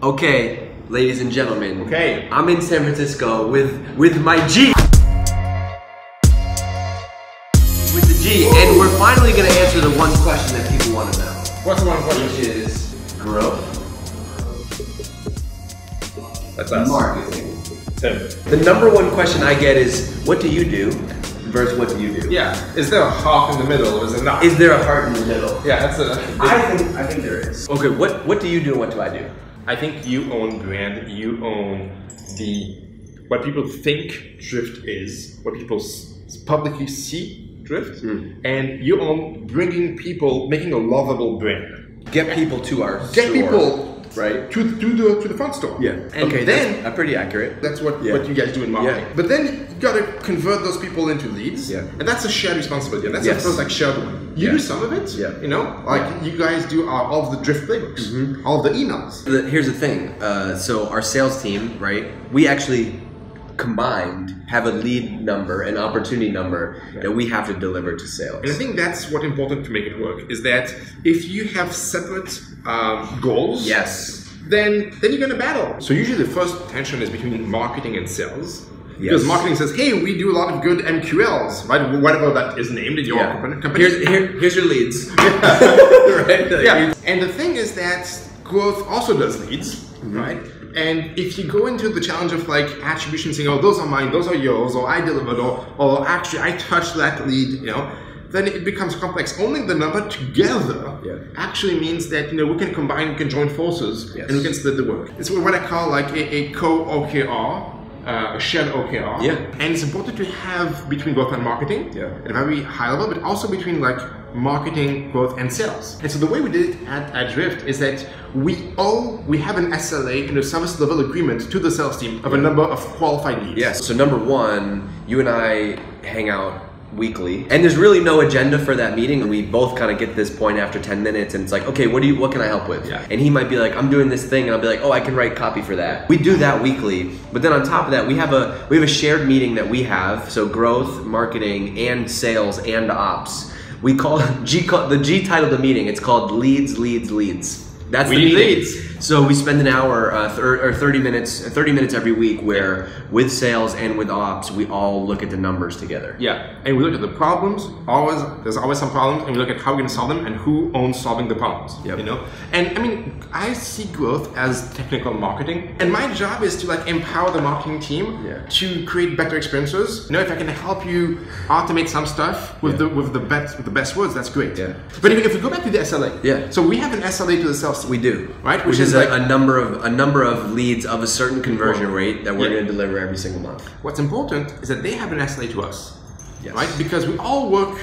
Okay, ladies and gentlemen. Okay. I'm in San Francisco with my G. With the G, and we're finally gonna answer the one question that people want to know. What's the one question? Which is growth. That's us. Marketing. Tim. The number one question I get is, what do you do versus what do you do? Yeah. Is there a heart in the middle or is it not? Is there a heart in the middle? Yeah, that's a... I think there is. Okay, what do you do and what do I do? I think you own brand, you own what people think Drift is, what people publicly see Drift, and you own bringing people, making a lovable brand. Get people to our Get store, people right to the front store. Yeah. And okay, then that's pretty accurate. that's what you guys do in marketing. Yeah. But then you gotta convert those people into leads. Yeah. And that's a shared responsibility. And that's Yes. the first shared one. You do some of it. Yeah. You know, you guys do all of the Drift playbooks, all of the emails. Here's the thing. So our sales team, right? We actually combined have a lead number, an opportunity number that we have to deliver to sales. And I think that's what's important to make it work, is that if you have separate goals, Yes. then you're gonna battle. So usually the first tension is between marketing and sales. Yes. Because marketing says, hey, we do a lot of good MQLs, right? Whatever that is named in your company. Here's your leads. Right? Yeah. And the thing is that growth also does leads, right? And if you go into the challenge of like attribution, saying, oh, those are mine, those are yours, or I delivered, or actually I touched that lead, then it becomes complex. Only the number together actually means that we can combine, we can join forces, and we can split the work. It's what I call like a co-OKR. A shared OKR. Yeah. And it's important to have between growth and marketing at a very high level, but also between like marketing, growth, and sales. And so the way we did it at Drift is that we have an SLA and a service level agreement to the sales team of a number of qualified leads. Yes. So number one, you and I hang out weekly, and there's really no agenda for that meeting, and we both kind of get this point after 10 minutes, and it's like, okay, what can I help with? Yeah. And he might be like, I'm doing this thing, and I'll be like, oh, I can write copy for that. We do that weekly, but then on top of that, we have a shared meeting that we have, so growth, marketing, and sales, and ops. We call the G title of the meeting, it's called Leads, Leads, Leads. That's the meeting. Leads. So we spend an hour or 30 minutes every week where with sales and with ops, we all look at the numbers together. Yeah, and we look at the problems. There's always some problems, and we look at how we're going to solve them and who owns solving the problems. Yep. And I mean, I see growth as technical marketing, and my job is to like empower the marketing team to create better experiences. If I can help you automate some stuff with the best words, that's great. Yeah. But if we go back to the SLA, so we have an SLA to the sales team. We do, right? Which is like a number of leads of a certain conversion rate that we're going to deliver every single month. What's important is that they have an SLA to us, yes. right? Because we all work,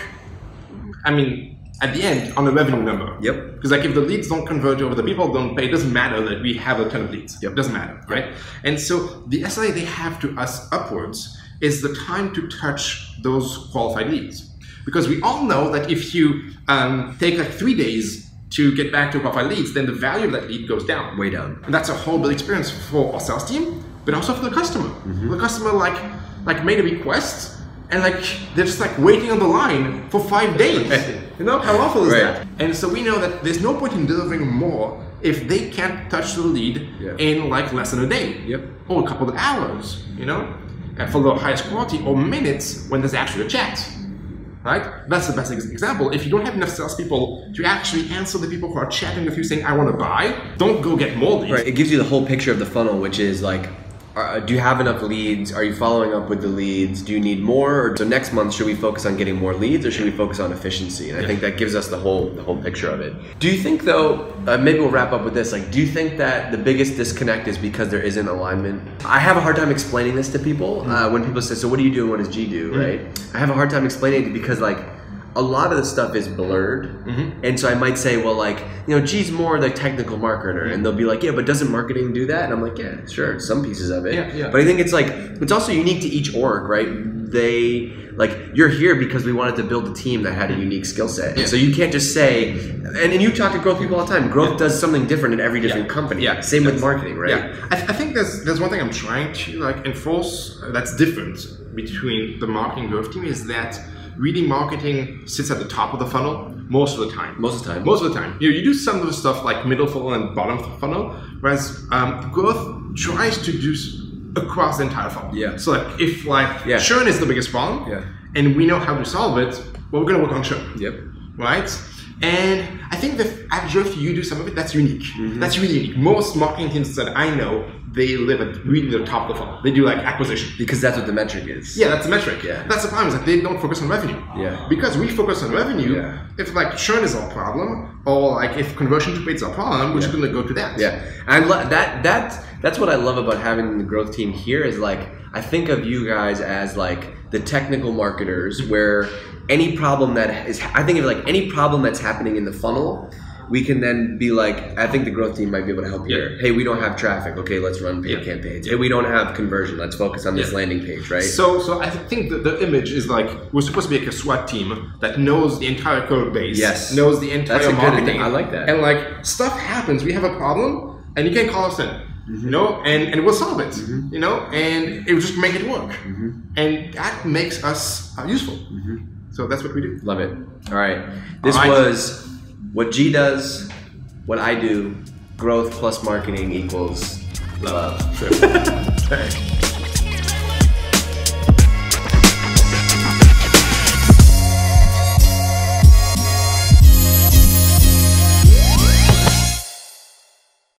I mean, at the end, on a revenue number. Yep. Because like if the leads don't convert or the people don't pay, it doesn't matter that we have a ton of leads. It doesn't matter, right? And so the SLA they have to us upwards is the time to touch those qualified leads. Because we all know that if you take like 3 days to get back to qualified leads, then the value of that lead goes down. Way down. And that's a horrible experience for our sales team, but also for the customer. The customer like made a request, and like they're just like waiting on the line for 5 days. How awful is that? And so we know that there's no point in delivering more if they can't touch the lead in like less than a day, or a couple of hours, and for the highest quality, or minutes when there's actually a chat. Right? That's the best example. If you don't have enough salespeople to actually answer the people who are chatting with you saying, I want to buy, don't go get more leads. Right. It gives you the whole picture of the funnel, which is like, do you have enough leads? Are you following up with the leads? Do you need more? So next month, should we focus on getting more leads, or should we focus on efficiency? And I think that gives us the whole picture of it. Do you think though, maybe we'll wrap up with this, like, do you think that the biggest disconnect is because there isn't alignment? I have a hard time explaining this to people when people say, so what do you do and what does G do, right? I have a hard time explaining it because like, a lot of the stuff is blurred, and so I might say, well, like, G's more the technical marketer, and they'll be like, yeah, but doesn't marketing do that? And I'm like, yeah, sure, some pieces of it. But I think it's like, it's also unique to each org, right? You're here because we wanted to build a team that had a unique skill set. So you can't just say, and you talk to growth people all the time, growth does something different in every different company. Same with marketing, right? I think there's one thing I'm trying to like enforce that's different between the marketing growth team is that really marketing sits at the top of the funnel most of the time. Most of the time. Most of the time. You do some of the stuff like middle funnel and bottom of the funnel, whereas growth tries to do across the entire funnel. Yeah. So like if like churn is the biggest problem, and we know how to solve it, well, we're gonna work on churn. Yep. Right? And I think that at Drift, you do some of it that's unique. That's really unique. Most marketing teams that I know, they live at really the top of the funnel. They do like acquisition. Because that's what the metric is. Yeah, that's the metric. Yeah. That's the problem, is that they don't focus on revenue. Yeah. Because we focus on revenue, if like churn is our problem, or like if conversion to paid is our problem, we're just gonna go to that. Yeah. And that's what I love about having the growth team here is like, I think of you guys as like the technical marketers where any problem that is, I think of like any problem that's happening in the funnel, we can then be like, I think the growth team might be able to help here. Hey, we don't have traffic. Okay, let's run paid campaigns. Hey, we don't have conversion. Let's focus on this landing page, right? So I think that the image is like, we're supposed to be like a SWAT team that knows the entire code base, knows the entire marketing. I like that. And like stuff happens, we have a problem, and you can call us in. You know, and we'll solve it. You know, and it will just make it work, and that makes us useful. So that's what we do. Love it. All right, this was what G does, what I do. Growth plus marketing equals love. Sure.